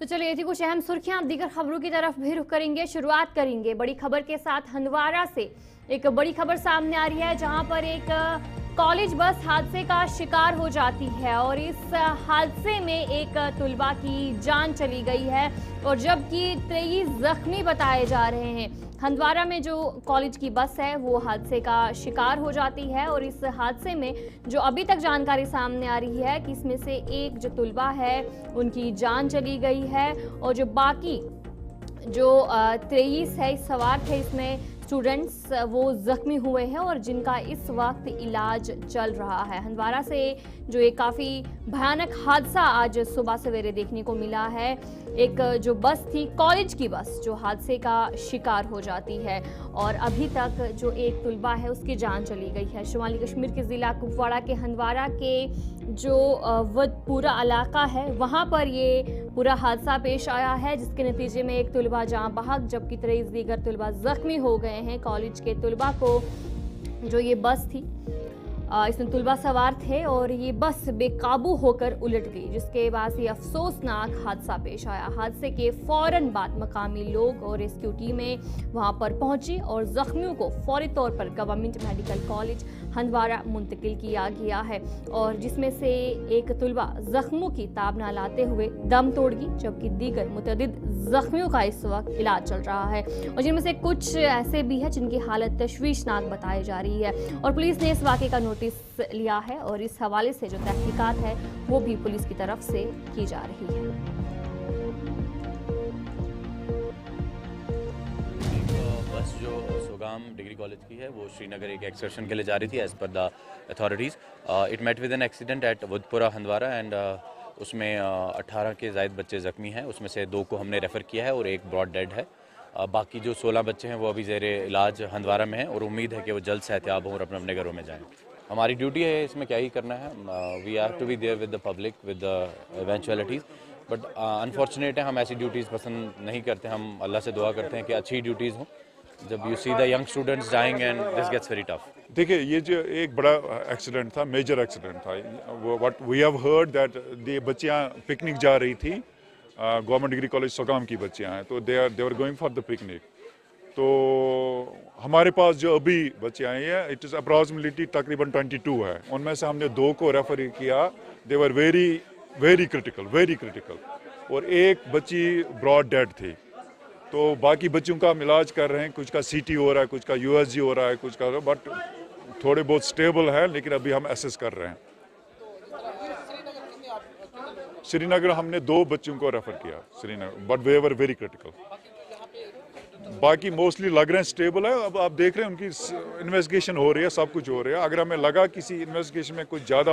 तो चलिए ये थी कुछ अहम सुर्खियां। अब दीगर खबरों की तरफ भी रुख करेंगे। शुरुआत करेंगे बड़ी खबर के साथ। हंदवाड़ा से एक बड़ी खबर सामने आ रही है, जहां पर एक कॉलेज बस हादसे का शिकार हो जाती है और इस हादसे में एक तुलबा की जान चली गई है और जबकि 23 जख्मी बताए जा रहे हैं। हंदवाड़ा में जो कॉलेज की बस है वो हादसे का शिकार हो जाती है और इस हादसे में जो अभी तक जानकारी सामने आ रही है कि इसमें से एक जो तुलबा है उनकी जान चली गई है और जो बाकी जो 23 है सवार थे इसमें स्टूडेंट्स वो जख्मी हुए हैं और जिनका इस वक्त इलाज चल रहा है। हंदवाड़ा से जो एक काफ़ी भयानक हादसा आज सुबह सवेरे देखने को मिला है। एक जो बस थी कॉलेज की बस जो हादसे का शिकार हो जाती है और अभी तक जो एक तुलबा है उसकी जान चली गई है। शुमाली कश्मीर के ज़िला कुपवाड़ा के हंदवाड़ा के जो पूरा इलाका है वहाँ पर ये पूरा हादसा पेश आया है, जिसके नतीजे में एक तुलबा जान बहक जबकि 23 दीगर तुलबा जख्मी हो गए हैं। कॉलेज के तुलबा को जो ये बस थी इसमें तुलबा सवार थे और ये बस बेकाबू होकर उलट गई, जिसके बाद ये अफसोसनाक हादसा पेश आया। हादसे के फौरन बाद मकामी लोग और रेस्क्यू टीमें वहां पर पहुंची और जख्मियों को फौरी तौर पर गवर्नमेंट मेडिकल कॉलेज हंदवाड़ा मुंतकिल किया गया है और जिसमें से एक तुलबा जख्मों की ताब ना लाते हुए दम तोड़ गई, जबकि दीगर मुतअद्दिद जख्मियों का इस वक्त इलाज चल रहा है और जिनमें से कुछ ऐसे भी हैं जिनकी हालत तशवीशनाक बताई जा रही है और पुलिस ने इस वाक़े का नोटिस लिया है और इस हवाले से जो तहकीकात है वो भी पुलिस की तरफ से की जा रही है। बस जो सोगाम डिग्री कॉलेज की है वो श्रीनगर एक एक्सकर्शन के लिए जा रही थी as per the authorities. It met with an accident at Wudpura Handwara and उसमें 18 के ज़ायद बच्चे ज़ख्मी हैं। उसमें से 2 को हमने रेफ़र किया है और एक ब्रॉड डेड है। बाकी जो 16 बच्चे हैं वो अभी ज़ेर इलाज हंदवाड़ा में हैं और उम्मीद है कि वो जल्द सेहतियाब हों और अपने अपने घरों में जाएँ। हमारी ड्यूटी है इसमें क्या ही करना है, we have to be there with the public with the eventualities, but unfortunate है हम ऐसी ड्यूटीज़ पसंद नहीं करते। हम अल्लाह से दुआ करते हैं कि अच्छी ड्यूटीज़ हों। जब you see the young students dying and this gets very tough. देखिए ये जो एक बड़ा एक्सीडेंट था, मेजर एक्सीडेंट था। What we have heard that ये बच्चियाँ पिकनिक जा रही थी, गवर्नमेंट डिग्री कॉलेज सोगाम की बच्चियाँ हैं, तो they are going for the picnic. तो हमारे पास जो अभी बच्चे आए हैं इट इज़ अप्रॉक्सीमेटली तकरीबन 22 है। उनमें से हमने 2 को रेफर किया, दे वर वेरी क्रिटिकल और एक बच्ची ब्रॉड डेड थी। तो बाकी बच्चों का हम इलाज कर रहे हैं, कुछ का CT हो रहा है, कुछ का USG हो रहा है, कुछ का, बट थोड़े बहुत स्टेबल है, लेकिन अभी हम एसेस कर रहे हैं। श्रीनगर हमने 2 बच्चों को रेफर किया Srinagar, but way were very critical. बाकी मोस्टली लग रहे हैं स्टेबल है। अब आप देख रहे हैं उनकी इन्वेस्टिगेशन हो रही है, सब कुछ हो रहा है। अगर हमें लगा किसी इन्वेस्टिगेशन में कुछ ज़्यादा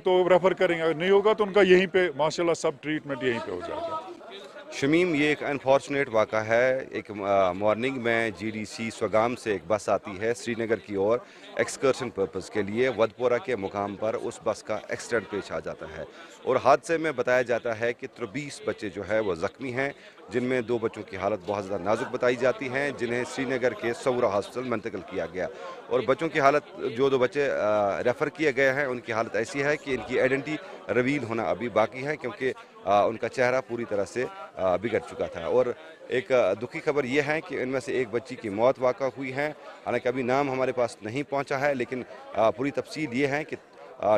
तो रेफर करेंगे, अगर नहीं होगा तो उनका यहीं पे माशाल्लाह सब ट्रीटमेंट यहीं पे हो जाएगा। शमीम, ये एक अनफॉर्चुनेट वाक़ा है। एक मॉर्निंग में GDC सोगाम से एक बस आती है श्रीनगर की ओर एक्सकर्शन पर्पज़ के लिए। वदपुरा के मुकाम पर उस बस का एक्सीडेंट पेश आ जाता है और हादसे में बताया जाता है कि 23 बच्चे जो है वो ज़ख्मी हैं, जिनमें 2 बच्चों की हालत बहुत ज़्यादा नाजुक बताई जाती हैं, जिन्हें श्रीनगर के सौरा हॉस्पिटल मुंतकिल किया गया और बच्चों की हालत, जो 2 बच्चे रेफ़र किए गए हैं उनकी हालत ऐसी है कि इनकी आइडेंटिटी रिवील होना अभी बाकी है, क्योंकि उनका चेहरा पूरी तरह से बिगड़ चुका था। और एक दुखी खबर यह है कि इनमें से एक बच्ची की मौत वाक़ा हुई है। हालांकि अभी नाम हमारे पास नहीं पहुंचा है, लेकिन पूरी तफसील ये है कि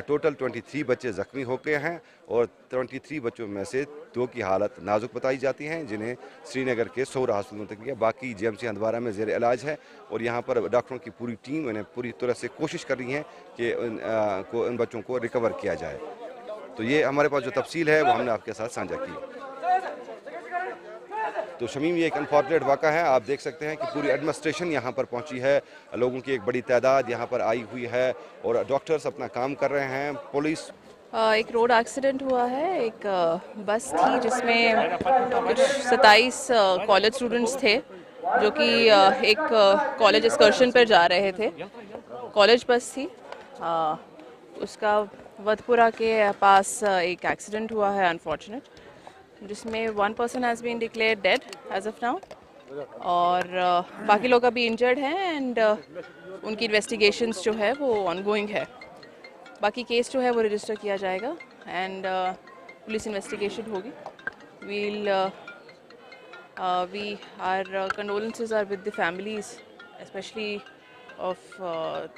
टोटल 23 बच्चे ज़ख्मी हो गए हैं और 23 बच्चों में से 2 की हालत नाजुक बताई जाती हैं, जिन्हें श्रीनगर के सौरा हॉस्पिटल मुंतकिल किया। बाकी GMC हंदवाड़ा में ज़ेर इलाज है और यहाँ पर डॉक्टरों की पूरी टीम इन्हें पूरी तरह से कोशिश कर रही है कि इन बच्चों को रिकवर किया जाए। तो ये हमारे पास जो तफसील है वो हमने आपके साथ साझा की। तो शमीम, ये एक अनफॉर्चुनेट वाक़ा है। आप देख सकते हैं कि पूरी एडमिनिस्ट्रेशन यहाँ पर पहुँची है, लोगों की एक बड़ी तादाद यहाँ पर आई हुई है और डॉक्टर्स अपना काम कर रहे हैं। पुलिस एक रोड एक्सीडेंट हुआ है। एक बस थी जिसमें कुछ 27 कॉलेज स्टूडेंट्स थे जो कि एक कॉलेज एक्सकर्शन पर जा रहे थे। कॉलेज बस थी, उसका वदपुरा के पास एक एक्सीडेंट हुआ है अनफॉर्चुनेट, जिसमें 1 person has been declared dead as of now और बाकी लोग अभी इंजर्ड हैं एंड उनकी इन्वेस्टिगेशंस जो है वो ऑनगोइंग है। बाकी केस जो है वो रजिस्टर किया जाएगा एंड पुलिस इन्वेस्टिगेशन होगी। our condolences are with the families, especially of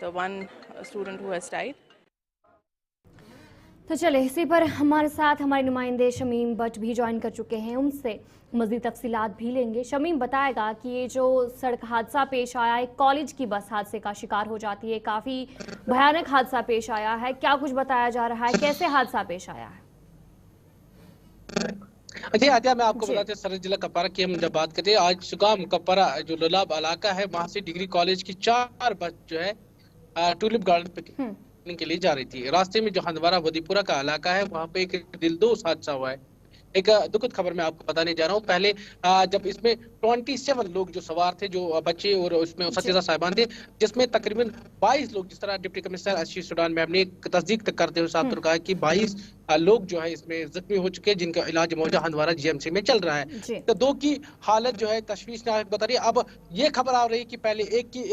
the one student who has died. तो चले इसी पर हमारे साथ हमारे नुमाइंदे शमीम भट्ट भी ज्वाइन कर चुके हैं, उनसे मज़ीद तफसीलात भी लेंगे। शमीम बताएगा कि ये जो सड़क हादसा पेश आया, एक कॉलेज की बस हादसे का शिकार हो जाती है, काफ़ी भयानक हादसा पेश आया है, क्या कुछ बताया जा रहा है, कैसे हादसा पेश आया है? जी आद्या, मैं आपको बताते सरहद जिला कपवारा की हम जब बात करते हैं, आज सुगाम कपवारा जो लोलाब इलाका है वहां से डिग्री कॉलेज की 4 बस जो है टूलिप गार्डन पिकनिक के लिए जा रही थी। रास्ते में जो हंदवारा वदीपुरा का इलाका है वहां पे एक दिलदोज हादसा हुआ है। एक दुखद खबर मैं आपको बताने जा रहा हूँ। पहले जब इसमें 27 लोग जो सवार थे, जो बच्चे और उसमें सत्यादा साहिबान थे, जिसमें तकरीबन 22 लोग, जिस तरह डिप्टी कमिश्नर आशीष सुडान मैम ने तस्दीक करते हुए साफ तौर कहा कि 22 लोग जो है इसमें जख्मी हो चुके हैं, जिनका इलाज मौजूदा हंदवारा जीएमसी में चल रहा है। तो 2 की हालत जो है तशवीशनाक बता रही है। अब ये खबर आ रही है कि पहले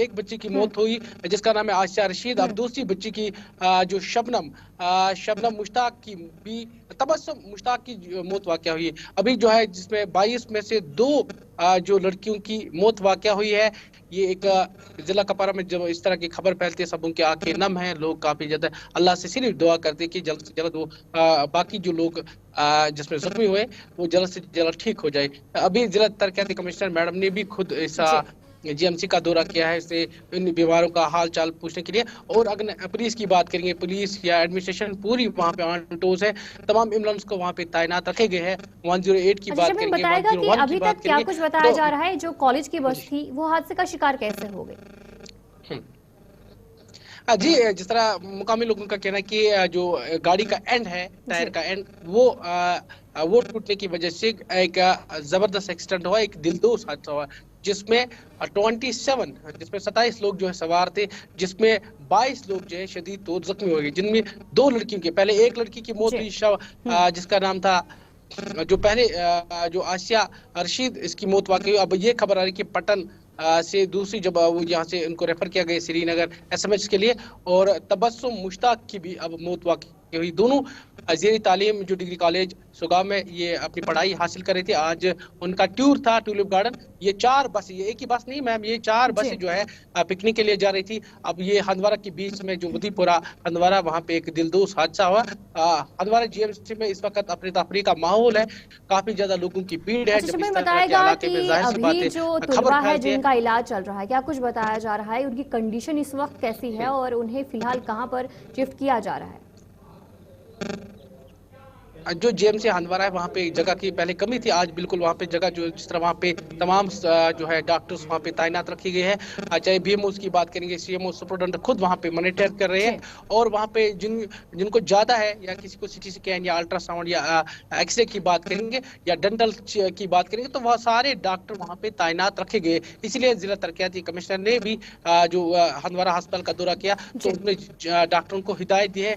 एक बच्ची की मौत हुई जिसका नाम है आसिया रशीद, अब दूसरी बच्ची की जो शबनम मुश्ताक की भी तबस्सुम मुश्ताक की मौत वाक़या हुई है। अभी जो है जिसमें 22 में से 2 जो लड़कियों की मौत वाक़या हुई है। ये एक जिला कपवारा में जब इस तरह की खबर फैलती है सब उनकी आंखें नम हैं, लोग काफी ज्यादा अल्लाह से सिर्फ दुआ करते हैं कि जल्द से जल्द वो बाकी जो लोग जिसमें जख्मी हुए वो जल्द से जल्द ठीक हो जाए। अभी जिला तरक्याती कमिश्नर मैडम ने भी खुद इस जीएमसी का दौरा किया है इससे इन बीमारों का हाल चाल पूछने के लिए। और अगर पुलिस की बात करेंगे, पुलिस या एडमिनिस्ट्रेशन पूरी वहाँ पे ऑन टोज है, तमाम एम्बुलेंस को वहाँ पे तैनात रखे गए हैं। 108 की बात करेंगे, बताएगा कि अभी तक क्या कुछ बताया जा रहा है, जो कॉलेज की बस थी वो हादसे का शिकार कैसे हो गई? जी, जिस तरह मुकामी लोगों का कहना है कि जो गाड़ी का एंड है, टायर का एंड, वो टूटने की वजह से एक जबरदस्त एक्सीडेंट हुआ, एक दिलदोज हादसा हुआ जिसमें 27 लोग जो है सवार थे, जिसमें 22 लोग जो है शदीद तौर जख्मी हो गए, जिनमें 2 लड़कियों के, पहले एक लड़की की मौत हुई जिसका नाम था जो पहले जो आसिया रशीद, इसकी मौत वाकई। अब ये खबर आ रही कि पटन से दूसरी जब वो यहाँ से उनको रेफर किया गया श्रीनगर एसएमएच के लिए, और तबस्सुम मुश्ताक की भी अब मौत वाकई हुई। दोनों ज़ेरी तालीम जो डिग्री कॉलेज सुगाम में ये अपनी पढ़ाई हासिल कर रहे थे। आज उनका टूर था टूलिप गार्डन। ये 4 बस, ये एक ही बस नहीं मैम, ये 4 बसें जो है पिकनिक के लिए जा रही थी। अब ये हंदवारा के बीच में जो वदीपुरा हंदवारा, वहाँ पे एक दिलदोज हादसा हुआ। हंदवारा जीएमसी में इस वक्त अफरा तफरी का माहौल है, काफी ज्यादा लोगों की भीड़ है। जब इस तरह के इलाके में जाहिर सी बात है जो तुलबा है जिनका इलाज चल रहा है, क्या कुछ बताया जा रहा है, उनकी कंडीशन इस वक्त कैसी है और उन्हें फिलहाल कहाँ पर शिफ्ट किया जा रहा है? जो जेएमसी हंदवारा है वहाँ पे जगह की पहले कमी थी, आज बिल्कुल वहाँ पे जगह जो जिस तरह वहाँ पे तमाम जो है डॉक्टर्स वहाँ पे तैनात रखी गई है। चाहे बीएमओ की बात करेंगे, सीएमओ सुपरडेंट खुद वहाँ पे मॉनिटर कर रहे हैं। और वहाँ पे जिनको ज्यादा है या किसी को सीटी स्कैन या अल्ट्रासाउंड या एक्सरे की बात करेंगे या डेंटल की बात करेंगे तो वह सारे डॉक्टर वहाँ पे तैनात रखे गए। इसलिए जिला तरक्याती कमिश्नर ने भी जो हंदवारा अस्पताल का दौरा किया तो उसमें डॉक्टरों को हिदायत दी है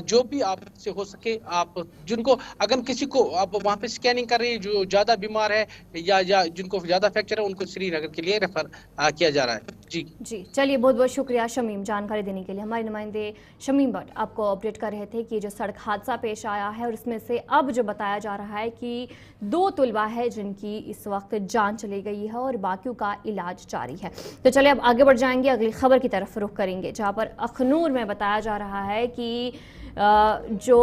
जो भी आपसे हो सके आप जिनको अगर किसी को आप वहाँ पे स्कैनिंग कर रही है जो ज्यादा बीमार है या जिनको ज्यादा फ्रैक्चर है उनको श्रीनगर के लिए रेफर किया जा रहा है। जी चलिए, बहुत बहुत शुक्रिया शमीम जानकारी देने के लिए। हमारे नुमाइंदे शमीम भट्ट आपको अपडेट कर रहे थे कि जो सड़क हादसा पेश आया है और इसमें से अब जो बताया जा रहा है कि 2 तुलबा है जिनकी इस वक्त जान चली गई है और बाकियों का इलाज जारी है। तो चलिए अब आगे बढ़ जाएंगे, अगली खबर की तरफ रुख करेंगे जहाँ पर अखनूर में बताया जा रहा है कि जो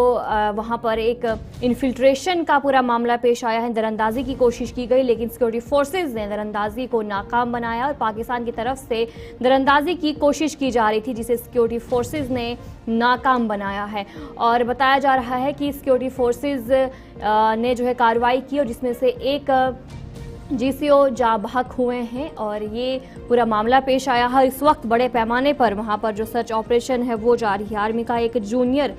वहाँ पर एक इन्फिल्ट्रेशन का पूरा मामला पेश आया है। दरअंदाजी की कोशिश की गई लेकिन सिक्योरिटी फोर्सेस ने दरअंदाजी को नाकाम बनाया और पाकिस्तान की तरफ से दरअंदाजी की कोशिश की जा रही थी जिसे सिक्योरिटी फोर्सेस ने नाकाम बनाया है। और बताया जा रहा है कि सिक्योरिटी फोर्सेस ने जो है कार्रवाई की और जिसमें से एक जीसीओ जाँ बहक हुए हैं और ये पूरा मामला पेश आया है। इस वक्त बड़े पैमाने पर वहाँ पर जो सर्च ऑपरेशन है वो जारी है। आर्मी का एक जूनियर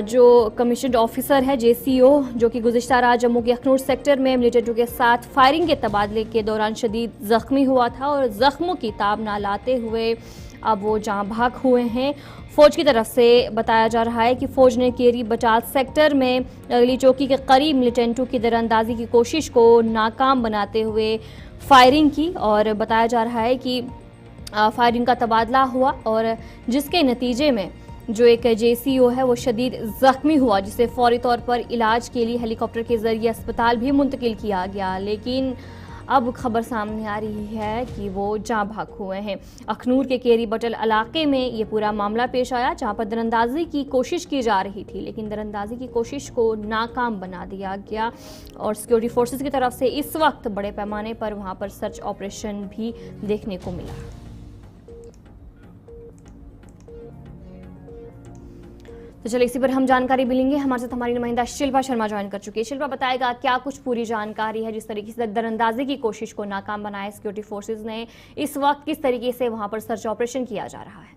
जो कमीशन्ड ऑफिसर है जेसीओ जो कि गुज़िश्ता रात जम्मू के अखनूर सेक्टर में मिलिटेंटों के साथ फायरिंग के तबादले के दौरान शदीद ज़ख्मी हुआ था और ज़ख्मों की ताब ना लाते हुए अब वो जाँ बहक हुए हैं। फ़ौज की तरफ से बताया जा रहा है कि फ़ौज ने केरी बटाल सेक्टर में अगली चौकी के करीब मिलिटेंटों की दरअंदाजी की कोशिश को नाकाम बनाते हुए फायरिंग की और बताया जा रहा है कि फायरिंग का तबादला हुआ और जिसके नतीजे में जो एक जेसीओ है वो शदीद जख्मी हुआ, जिसे फौरी तौर पर इलाज के लिए हेलीकॉप्टर के जरिए अस्पताल भी मुंतकिल किया गया। लेकिन अब खबर सामने आ रही है कि वो जाँ भाग हुए हैं। अखनूर के केरी बटल इलाके में ये पूरा मामला पेश आया, जहां पर दरअंदाजी की कोशिश की जा रही थी, लेकिन दरअंदाजी की कोशिश को नाकाम बना दिया गया और सिक्योरिटी फोर्सेस की तरफ से इस वक्त बड़े पैमाने पर वहां पर सर्च ऑपरेशन भी देखने को मिला। तो चलिए इसी पर हम जानकारी मिलेंगे। हमारे साथ हमारी नुमाइंदा शिल्पा शर्मा ज्वाइन कर चुकी है। शिल्पा, बताएगा क्या कुछ पूरी जानकारी है, जिस तरीके से दरअंदाजी की कोशिश को नाकाम बनाया सिक्योरिटी फोर्सेज ने, इस वक्त किस तरीके से वहां पर सर्च ऑपरेशन किया जा रहा है?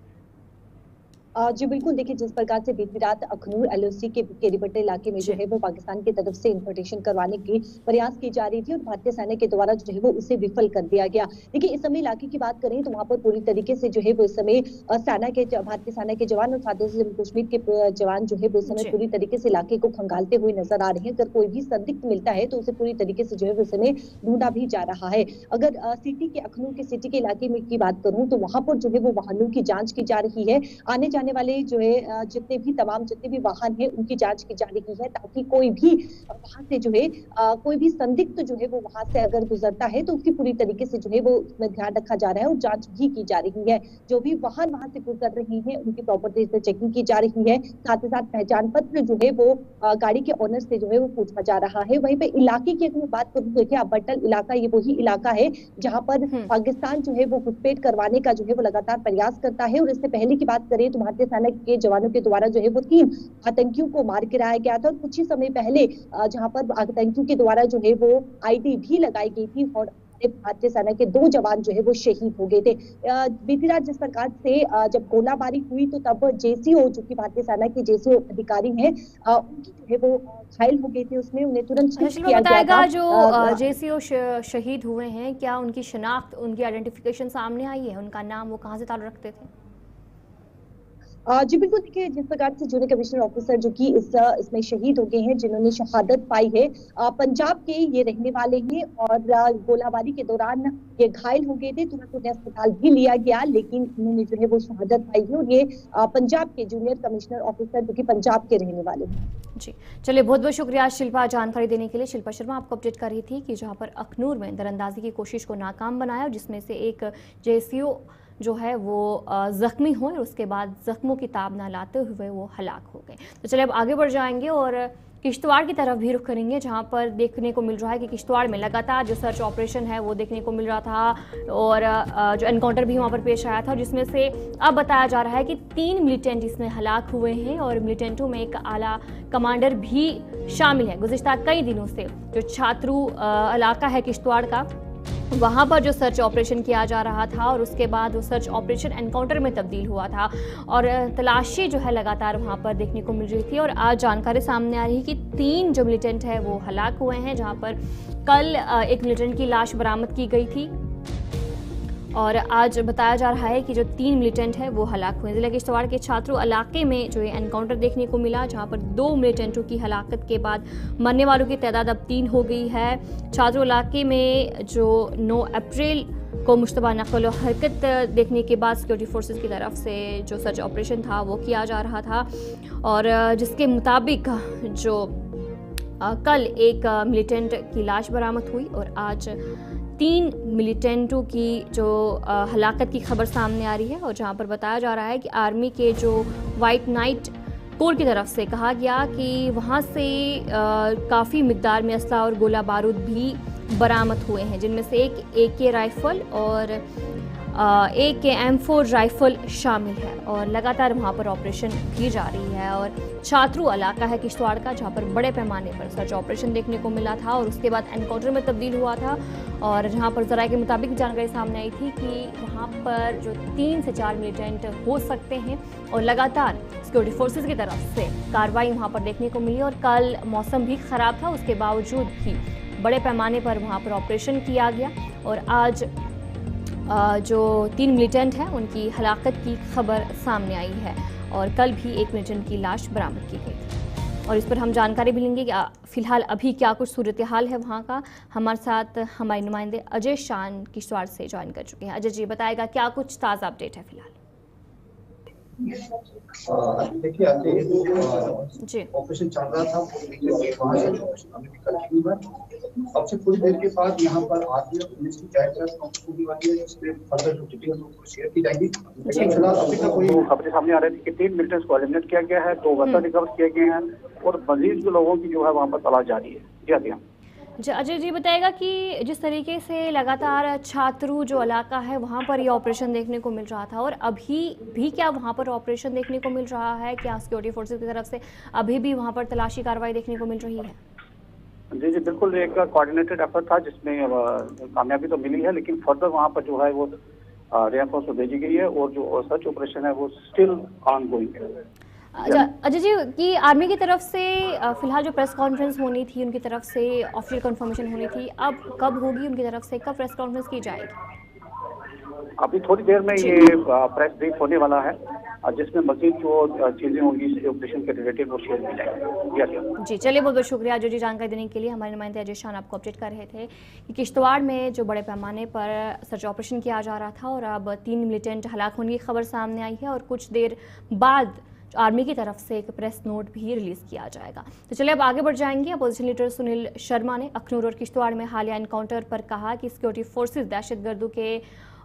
जी बिल्कुल, देखिए जिस प्रकार से बीती रात अखनूर एलओसी के केरीबट्टे इलाके में जो है वो पाकिस्तान की तरफ से इंफिल्ट्रेशन करवाने की प्रयास की जा रही थी और भारतीय सेना के द्वारा जो है वो उसे विफल कर दिया गया। देखिए इस समय इलाके की बात करें तो वहां पर पूरी तरीके से जो है वो इस समय भारतीय सेना के जवान और साथ ही जम्मू कश्मीर के जवान जो है वो इस समय पूरी तरीके से इलाके को खंगालते हुए नजर आ रहे हैं। अगर कोई भी संदिग्ध मिलता है तो उसे पूरी तरीके से जो है वो इस समय ढूंढा भी जा रहा है। अगर सिटी के अखनूर के सिटी के इलाके में की बात करूं तो वहां पर जो है वो वाहनों की जांच की जा रही है। आने जाने वाले जो है जितने भी वाहन है उनकी जांच की जा रही है, ताकि कोई भी वहां से जो है कोई भी संदिग्ध जो है वो वहां से अगर गुजरता है तो उसकी पूरी तरीके से जो है वो उसमें ध्यान रखा जा रहा है और जांच भी की जा रही है। जो भी वाहन वहां से गुजर रहे हैं उनकी प्रॉपर्टी से चेकिंग की जा रही है, साथ ही साथ पहचान पत्र जो है वो गाड़ी के ऑनर से जो है वो पूछा जा रहा है। वहीं पे इलाके की अगर बात करूं तो देखिए बटल इलाका ये वही इलाका है जहां पर पाकिस्तान जो है वो घुसपैठ करवाने का जो है वो लगातार प्रयास करता है। और इससे पहले की बात करें तो भारतीय सेना के जवानों के द्वारा जो है वो 3 आतंकियों को मार गिराया गया था और कुछ ही समय पहले जहां पर आतंकियों के द्वारा जो है वो आईडी भी लगाई गई थी और भारतीय सेना के 2 जवान जो है वो शहीद हो गए थे। बीती रात जिस प्रकार से जब गोलाबारी हुई तो तब जेसीओ जो कि भारतीय सेना के जेसीओ अधिकारी हैं उनकी जो है वो घायल हो गए थे, उसमें उन्हें तुरंत शिफ्ट किया गया था। जो जेसीओ शहीद हुए हैं, क्या उनकी शिनाख्त, उनकी आइडेंटिफिकेशन सामने आई है? उनका नाम, वो कहाँ से ताल्लुक रखते थे? जी बिल्कुल, देखिए जिस प्रकार से जूनियर कमिश्नर ऑफिसर जो कि इसमें शहीद हो गए हैं, जिन्होंने शहादत पाई है, पंजाब के ये रहने वाले हैं और गोलाबारी के दौरान ये घायल हो गए थे। तुरंत उन्हें अस्पताल भी लिया गया, लेकिन उन्होंने जो है वो शहादत पाई है और ये पंजाब के जूनियर कमिश्नर ऑफिसर जो कि पंजाब के रहने वाले हैं। जी चलिए, बहुत बहुत शुक्रिया शिल्पा जानकारी देने के लिए। शिल्पा शर्मा आपको अपडेट कर रही थी कि जहाँ पर अखनूर में दरअंदाजी की कोशिश को नाकाम बनाया, जिसमें से एक जेसीओ जो है वो ज़ख्मी हुए और उसके बाद ज़ख्मों की ताब ना लाते हुए वो हलाक हो गए। तो चलिए अब आगे बढ़ जाएंगे और किश्तवाड़ की तरफ भी रुख करेंगे, जहां पर देखने को मिल रहा है कि किश्तवाड़ में लगातार जो सर्च ऑपरेशन है वो देखने को मिल रहा था और जो एनकाउंटर भी वहां पर पेश आया था, जिसमें से अब बताया जा रहा है कि 3 मिलिटेंट इसमें हलाक हुए हैं और मिलिटेंटों में एक आला कमांडर भी शामिल है। गुज़िश्ता कई दिनों से जो छात्रू इलाका है किश्तवाड़ का, वहाँ पर जो सर्च ऑपरेशन किया जा रहा था और उसके बाद वो सर्च ऑपरेशन एनकाउंटर में तब्दील हुआ था और तलाशी जो है लगातार वहाँ पर देखने को मिल रही थी। और आज जानकारी सामने आ रही है कि 3 जो मिलिटेंट है वो हलाक हुए हैं, जहाँ पर कल एक मिलिटेंट की लाश बरामद की गई थी और आज बताया जा रहा है कि जो 3 मिलिटेंट है वो हलाक हुए। जिला किश्तवाड़ के छात्रों इलाके में जो ये एनकाउंटर देखने को मिला, जहां पर 2 मिलिटेंटों की हलाकत के बाद मरने वालों की तादाद अब 3 हो गई है। छात्रों इलाके में जो 9 अप्रैल को मुश्तबा नकल व हरकत देखने के बाद सिक्योरिटी फोर्सेस की तरफ से जो सर्च ऑपरेशन था वो किया जा रहा था और जिसके मुताबिक जो कल एक मिलिटेंट की लाश बरामद हुई और आज 3 मिलिटेंटों की जो हलाकत की खबर सामने आ रही है और जहां पर बताया जा रहा है कि आर्मी के जो वाइट नाइट कोर की तरफ से कहा गया कि वहां से काफ़ी मिकदार में असला और गोला बारूद भी बरामद हुए हैं, जिनमें से एक AK राइफल और एक M4 राइफल शामिल है और लगातार वहां पर ऑपरेशन की जा रही है। और छात्रू इलाका है किश्तवाड़ का, जहां पर बड़े पैमाने पर सर्च ऑपरेशन देखने को मिला था और उसके बाद एनकाउंटर में तब्दील हुआ था और जहां पर ज़राए के मुताबिक जानकारी सामने आई थी कि वहां पर जो 3 से 4 मिलिटेंट हो सकते हैं और लगातार सिक्योरिटी फोर्सेस की तरफ से कार्रवाई वहां पर देखने को मिली। और कल मौसम भी ख़राब था, उसके बावजूद भी बड़े पैमाने पर वहां पर ऑपरेशन किया गया और आज जो 3 मिलिटेंट हैं उनकी हलाकत की खबर सामने आई है और कल भी एक मिलिटेंट की लाश बरामद की गई थी और इस पर हम जानकारी भी लेंगे कि फिलहाल अभी क्या कुछ सूरत हाल है वहाँ का। हमारे साथ हमारे नुमाइंदे अजय शान किश्तवाड़ से ज्वाइन कर चुके हैं। अजय जी, बताएगा क्या कुछ ताज़ा अपडेट है फिलहाल? देखिए आते ही जी ऑपरेशन चल रहा था, वहाँ से ऑपरेशन अभी कंटिन्यू है। अब से कुछ देर के बाद यहाँ पर आर्मी और पुलिस की जायदाद होने वाली है, जिसमें फर्दर जो डिटेल्स वो शेयर की जाएगी। लेकिन फिलहाल अभी तक कोई खबरें सामने आ रही थी कि 3 मिलिटेंट्स को एलिमिनेट किया गया है, 2 वेपन रिकवर किए गए हैं और मजीद जो लोगों की जो है वहाँ पर तलाश जारी है। जी आदिया। अजय जी बताएगा कि जिस तरीके से लगातार छात्रू जो इलाका है वहाँ पर ये ऑपरेशन देखने को मिल रहा था और अभी भी क्या वहाँ पर ऑपरेशन देखने को मिल रहा है, क्या सिक्योरिटी फोर्सेस की तरफ से अभी भी वहाँ पर तलाशी कार्रवाई देखने को मिल रही है? जी जी बिल्कुल, एक कोऑर्डिनेटेड एफर्ट था जिसमें कामयाबी तो मिली है, लेकिन फर्दर वहाँ पर जो है वो रेफोर्स भेजी गई है और जो सर्च ऑपरेशन है वो स्टिल ऑन गोइंग है। अजय जी की आर्मी की तरफ से फिलहाल जो प्रेस कॉन्फ्रेंस होनी थी उनकी तरफ से ऑफिशियल कंफर्मेशन होनी थी, अब कब होगी उनकी तरफ से, कब प्रेस कॉन्फ्रेंस की जाएगी? अभी थोड़ी देर में ये प्रेस ब्रीफ होने वाला है जिसमें मजीद जो चीजें होंगी इस ऑपरेशन के रिलेटेड वो शेयर की जाएगी। जी चलिए, बहुत बहुत शुक्रिया अजय जी जानकारी देने के लिए। हमारे नुमाइंदे अजय शान आपको अपडेट कर रहे थे कि किश्तवाड़ में जो बड़े पैमाने पर सर्च ऑपरेशन किया जा रहा था और अब 3 मिलिटेंट हलाक होने की खबर सामने आई है और कुछ देर बाद आर्मी की तरफ से एक प्रेस नोट भी रिलीज किया जाएगा। तो चलिए अब आगे बढ़ जाएंगे। अपोजिशन लीडर सुनील शर्मा ने अखनूर और किश्तवाड़ में हालिया एनकाउंटर पर कहा कि सिक्योरिटी फोर्सेस दहशतगर्दों के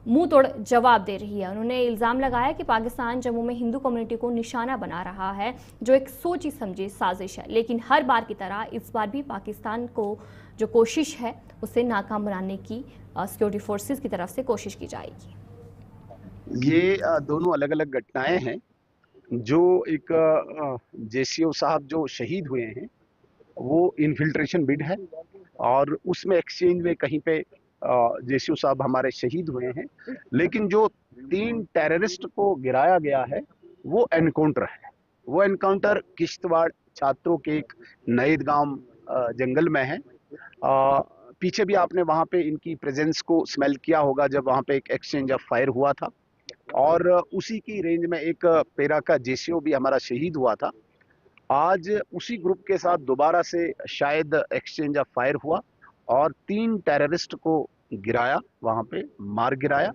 मुंह तोड़ जवाब दे रही है। उन्होंने इल्ज़ाम लगाया कि पाकिस्तान जम्मू में हिंदू कम्युनिटी को निशाना बना रहा है, जो एक सोची समझी साजिश है, लेकिन हर बार की तरह इस बार भी पाकिस्तान को जो कोशिश है उसे नाकाम बनाने की सिक्योरिटी फोर्सेस की तरफ से कोशिश की जाएगी। ये दोनों अलग अलग घटनाएं हैं। जो एक जेसीओ साहब जो शहीद हुए हैं वो इन्फिल्ट्रेशन बिड है और उसमें एक्सचेंज में कहीं पे जेसीओ साहब हमारे शहीद हुए हैं, लेकिन जो 3 टेररिस्ट को गिराया गया है वो एनकाउंटर है। वो एनकाउंटर किश्तवाड़ छात्रों के एक नए गांव जंगल में है। पीछे भी आपने वहां पे इनकी प्रेजेंस को स्मेल किया होगा जब वहां पे एक एक्सचेंज ऑफ फायर हुआ था और उसी की रेंज में एक पेरा का जेसीओ भी हमारा शहीद हुआ था। आज उसी ग्रुप के साथ दोबारा से शायद एक्सचेंज ऑफ फायर हुआ और 3 टेररिस्ट को गिराया, वहां पे मार गिराया।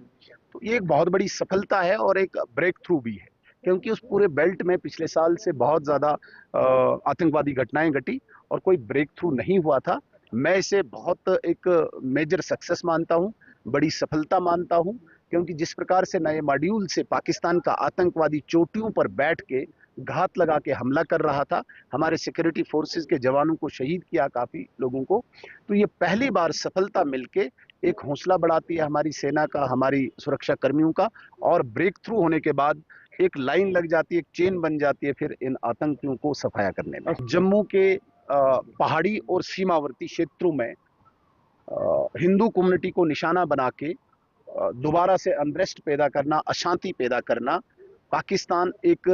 तो ये एक बहुत बड़ी सफलता है और एक ब्रेक थ्रू भी है, क्योंकि उस पूरे बेल्ट में पिछले साल से बहुत ज्यादा आतंकवादी घटनाएं घटी और कोई ब्रेक थ्रू नहीं हुआ था। मैं इसे बहुत एक मेजर सक्सेस मानता हूं, बड़ी सफलता मानता हूं, क्योंकि जिस प्रकार से नए मॉड्यूल से पाकिस्तान का आतंकवादी चोटियों पर बैठ के घात लगा के हमला कर रहा था, हमारे सिक्योरिटी फोर्सेस के जवानों को शहीद किया काफी लोगों को, तो ये पहली बार सफलता मिलके एक हौसला बढ़ाती है हमारी सेना का, हमारी सुरक्षा कर्मियों का, और ब्रेक थ्रू होने के बाद एक लाइन लग जाती है, एक चेन बन जाती है फिर इन आतंकियों को सफाया करने में। जम्मू के पहाड़ी और सीमावर्ती क्षेत्रों में हिंदू कम्युनिटी को निशाना बना के दोबारा से अनरेस्ट पैदा करना, अशांति पैदा करना, पाकिस्तान एक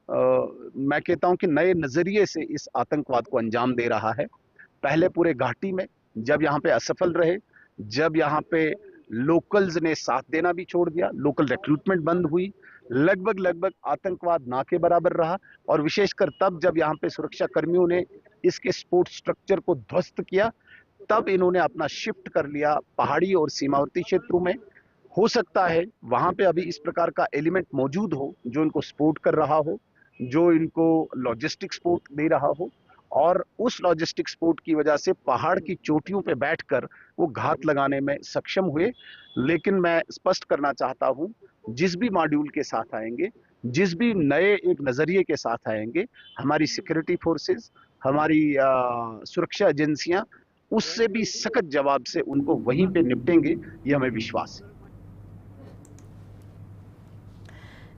मैं कहता हूं कि नए नजरिए से इस आतंकवाद को अंजाम दे रहा है। पहले पूरे घाटी में जब यहाँ पे असफल रहे, जब यहाँ पे लोकल्स ने साथ देना भी छोड़ दिया, लोकल रिक्रूटमेंट बंद हुई, लगभग आतंकवाद ना के बराबर रहा, और विशेषकर तब जब यहाँ पे सुरक्षा कर्मियों ने इसके सपोर्ट स्ट्रक्चर को ध्वस्त किया, तब इन्होंने अपना शिफ्ट कर लिया पहाड़ी और सीमावर्ती क्षेत्रों में। हो सकता है वहां पे अभी इस प्रकार का एलिमेंट मौजूद हो जो इनको सपोर्ट कर रहा हो, जो इनको लॉजिस्टिक सपोर्ट दे रहा हो, और उस लॉजिस्टिक सपोर्ट की वजह से पहाड़ की चोटियों पे बैठकर वो घात लगाने में सक्षम हुए। लेकिन मैं स्पष्ट करना चाहता हूं, जिस भी मॉड्यूल के साथ आएंगे, जिस भी नए एक नजरिए के साथ आएंगे, हमारी सिक्योरिटी फोर्सेस, हमारी सुरक्षा एजेंसियां उससे भी सख्त जवाब से उनको वहीं पे निपटेंगे, ये हमें विश्वास है।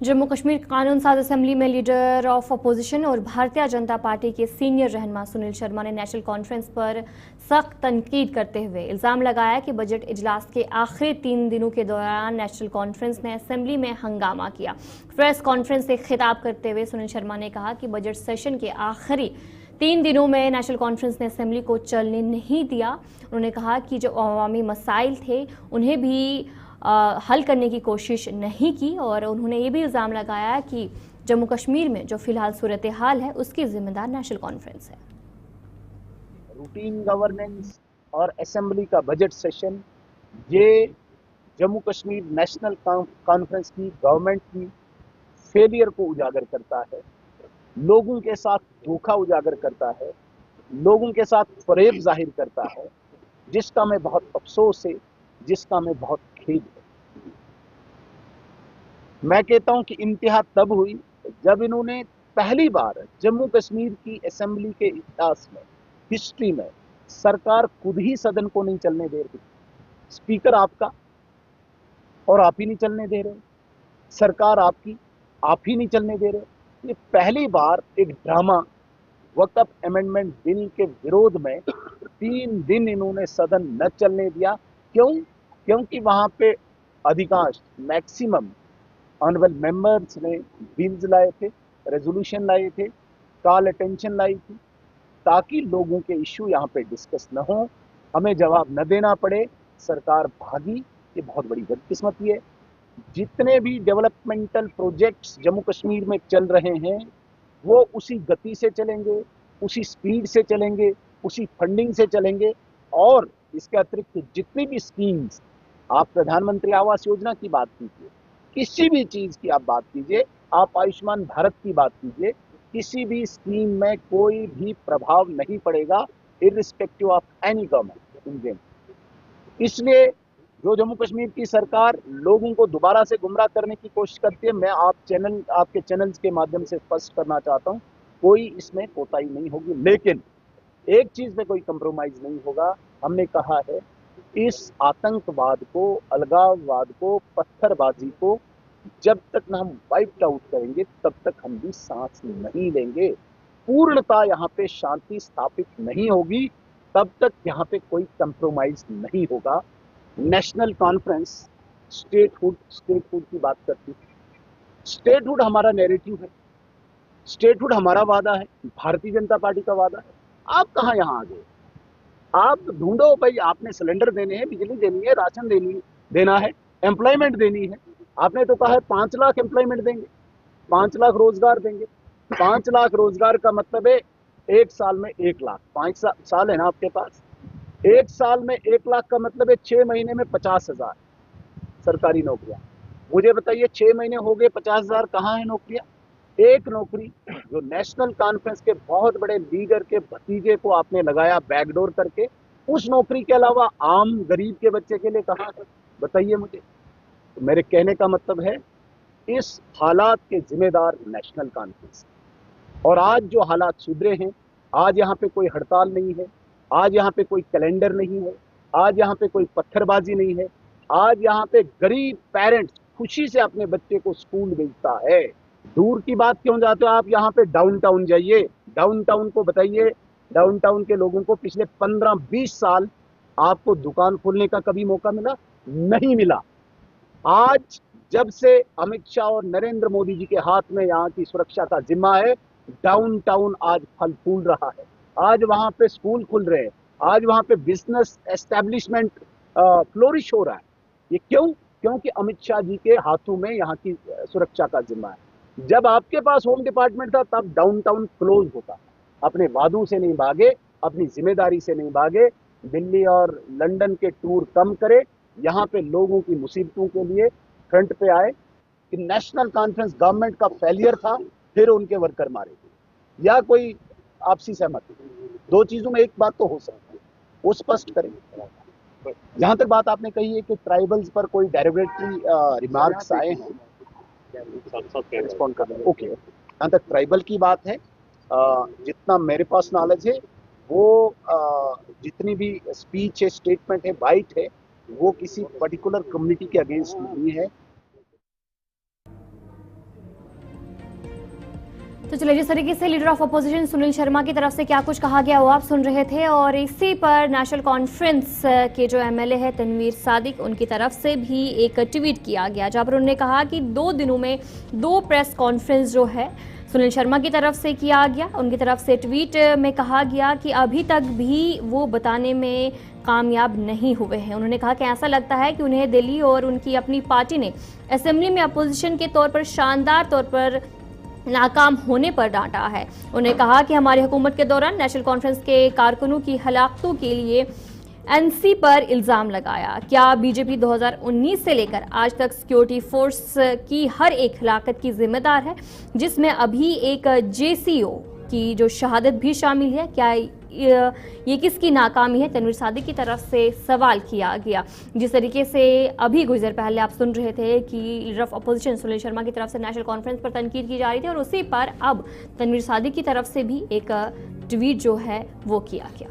जम्मू कश्मीर कानून साज असेंबली में लीडर ऑफ अपोजिशन और भारतीय जनता पार्टी के सीनियर रहनुमा सुनील शर्मा ने नेशनल कॉन्फ्रेंस पर सख्त तनकीद करते हुए इल्ज़ाम लगाया कि बजट इजलास के आखिरी 3 दिनों के दौरान नेशनल कॉन्फ्रेंस ने असेंबली में हंगामा किया। प्रेस कॉन्फ्रेंस से खिताब करते हुए सुनील शर्मा ने कहा कि बजट सेशन के आखिरी 3 दिनों में नेशनल कॉन्फ्रेंस ने असेंबली को चलने नहीं दिया। उन्होंने कहा कि जो अवामी मसाइल थे उन्हें भी हल करने की कोशिश नहीं की, और उन्होंने ये भी इल्ज़ाम लगाया कि जम्मू कश्मीर में जो फिलहाल सूरत हाल है उसकी जिम्मेदार नेशनल कॉन्फ्रेंस है। रूटीन गवर्नेंस और असेंबली का बजट सेशन, ये जम्मू कश्मीर नेशनल कॉन्फ्रेंस की, गवर्नमेंट की फेलियर को उजागर करता है, लोगों के साथ धोखा उजागर करता है, लोगों के साथ फरेब जाहिर करता है, जिसका मैं बहुत अफसोस है, जिसका मैं बहुत खेद है। मैं कहता हूं कि इंतहा तब हुई जब इन्होंने पहली बार जम्मू कश्मीर की असेंबली के इतिहास में, हिस्ट्री में, सरकार खुद ही सदन को नहीं चलने दे रही। स्पीकर आपका और आप ही नहीं चलने दे रहे, सरकार आपकी, आप ही नहीं चलने दे रहे। ये पहली बार एक ड्रामा वक्फ अमेंडमेंट बिल के विरोध में 3 दिन इन्होंने सदन न चलने दिया। क्यों? क्योंकि वहां पे अधिकांश मैक्सिमम ऑनरेबल मेंबर्स ने बिल्स लाए थे, रेजोल्यूशन लाए थे, कॉल अटेंशन लाई थी, ताकि लोगों के इश्यू यहाँ पे डिस्कस न हो, हमें जवाब न देना पड़े। सरकार भागी, ये बहुत बड़ी बदकिस्मती है। जितने भी डेवलपमेंटल प्रोजेक्ट्स जम्मू कश्मीर में चल रहे हैं वो उसी गति से चलेंगे, उसी स्पीड से चलेंगे, उसी फंडिंग से चलेंगे। और इसके अतिरिक्त जितनी भी स्कीम्स, आप प्रधानमंत्री आवास योजना की बात कीजिए, किसी भी चीज़ की आप बात कीजिए, आप आयुष्मान भारत की बात कीजिए, किसी भी स्कीम में कोई भी प्रभाव नहीं पड़ेगा irrespective of any government Indian. इसलिए जो जम्मू कश्मीर की सरकार लोगों को दोबारा से गुमराह करने की कोशिश करती है, मैं आपके चैनल्स के माध्यम से स्पष्ट करना चाहता हूं, कोई इसमें कोताही नहीं होगी। लेकिन एक चीज में कोई कंप्रोमाइज नहीं होगा। हमने कहा है इस आतंकवाद को, अलगाववाद को, पत्थरबाजी को जब तक ना हम वाइप आउट करेंगे तब तक हम भी सांस नहीं लेंगे। पूर्णता यहाँ पे शांति स्थापित नहीं होगी तब तक यहाँ पे कोई कंप्रोमाइज नहीं होगा। नेशनल कॉन्फ्रेंस स्टेटहुड की बात करती है। स्टेटहुड हमारा नैरेटिव है, स्टेटहुड हमारा वादा है, भारतीय जनता पार्टी का वादा है। आप कहाँ यहाँ आ गए? आप ढूंढो भाई, आपने सिलेंडर देने हैं, बिजली देनी है, राशन देना है, एम्प्लॉयमेंट देनी है। आपने तो कहा है 5 लाख एम्प्लॉयमेंट देंगे, 5 लाख रोजगार देंगे। 5 लाख रोजगार का मतलब है 1 साल में 1 लाख। 5 साल है ना आपके पास, 1 साल में 1 लाख का मतलब है 6 महीने में 50,000 सरकारी नौकरियां। मुझे बताइए 6 महीने हो गए, 50,000 कहाँ है नौकरियां? एक नौकरी जो नेशनल कॉन्फ्रेंस के बहुत बड़े लीडर के भतीजे को आपने लगाया बैकडोर करके, उस नौकरी के अलावा आम गरीब के बच्चे के लिए कहाँ है? बताइए मुझे। तो मेरे कहने का मतलब है इस हालात के जिम्मेदार नेशनल कॉन्फ्रेंस। और आज जो हालात सुधरे हैं, आज यहाँ पे कोई हड़ताल नहीं है, आज यहाँ पे कोई कैलेंडर नहीं है, आज यहाँ पे कोई पत्थरबाजी नहीं है, आज यहाँ पे गरीब पेरेंट्स खुशी से अपने बच्चे को स्कूल भेजता है। दूर की बात क्यों जाते हो आप? यहाँ पे डाउनटाउन जाइए, डाउनटाउन को बताइए, डाउनटाउन के लोगों को पिछले 15-20 साल आपको दुकान खोलने का कभी मौका मिला? नहीं मिला। आज जब से अमित शाह और नरेंद्र मोदी जी के हाथ में यहाँ की सुरक्षा का जिम्मा है, डाउनटाउन आज फल फूल रहा है। आज वहाँ पे स्कूल खुल रहे हैं, आज वहाँ पे बिजनेस एस्टेब्लिशमेंट फ्लोरिश हो रहा है। ये क्यों? क्योंकि अमित शाह जी के हाथों में यहाँ की सुरक्षा का जिम्मा है। जब आपके पास होम डिपार्टमेंट था तब डाउनटाउन क्लोज होता। अपने वादों से नहीं भागे, अपनी जिम्मेदारी से नहीं भागे। दिल्ली और लंदन के टूर कम करे, यहाँ पे लोगों की मुसीबतों के लिए फ्रंट पे आए। कि नेशनल कॉन्फ्रेंस गवर्नमेंट का फेलियर था, फिर उनके वर्कर मारे गए, या कोई आपसी सहमति? 2 चीजों में एक बात तो हो सकती है, वो स्पष्ट करेंगे। जहां तक बात आपने कही है कि ट्राइबल्स पर कोई डेरिवेटरी रिमार्क्स आए हैं, रिस्पॉन्ड कर रहे हैं। ओके, जहां तक ट्राइबल की बात है, जितना मेरे पास नॉलेज है वो जितनी भी स्पीच है, स्टेटमेंट है, बाइट है, वो किसी पर्टिकुलर कम्युनिटी के अगेंस्ट नहीं है। तो चलिए, जिस तरीके से leader of opposition Sunil Sharma की तरफ से क्या कुछ कहा गया वो आप सुन रहे थे। और इसी पर नेशनल कॉन्फ्रेंस के जो एमएलए है तनवीर सादिक, उनकी तरफ से भी एक ट्वीट किया गया जहां पर उन्होंने कहा कि 2 दिनों में 2 प्रेस कॉन्फ्रेंस जो है सुनील शर्मा की तरफ से किया गया। उनकी तरफ से ट्वीट में कहा गया कि अभी तक भी वो बताने में कामयाब नहीं हुए हैं। उन्होंने कहा कि ऐसा लगता है कि उन्हें दिल्ली और उनकी अपनी पार्टी ने असेंबली में अपोजिशन के तौर पर शानदार तौर पर नाकाम होने पर डांटा है। उन्होंने कहा कि हमारी हुकूमत के दौरान नेशनल कॉन्फ्रेंस के कारकुनों की हलाकतों के लिए एनसी पर इल्जाम लगाया। क्या बीजेपी 2019 से लेकर आज तक सिक्योरिटी फोर्स की हर एक हलाकत की जिम्मेदार है, जिसमें अभी एक जेसीओ की जो शहादत भी शामिल है? क्या ये किसकी नाकामी है? तनवीर सादिक की तरफ से सवाल किया गया। जिस तरीके से अभी कुछ देर पहले आप सुन रहे थे कि leader of opposition Sunil Sharma की तरफ से नेशनल कॉन्फ्रेंस पर तनकीद की जा रही थी, और उसी पर अब तनवीर सादिक की तरफ से भी एक ट्वीट जो है वो किया गया।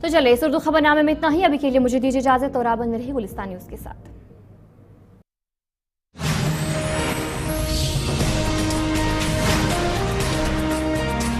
तो चलिए इस उर्दू खबरनामे में इतना ही। अभी के लिए मुझे दीजिए इजाजत और आप बने रहिए गुलिस्तान न्यूज़ के साथ।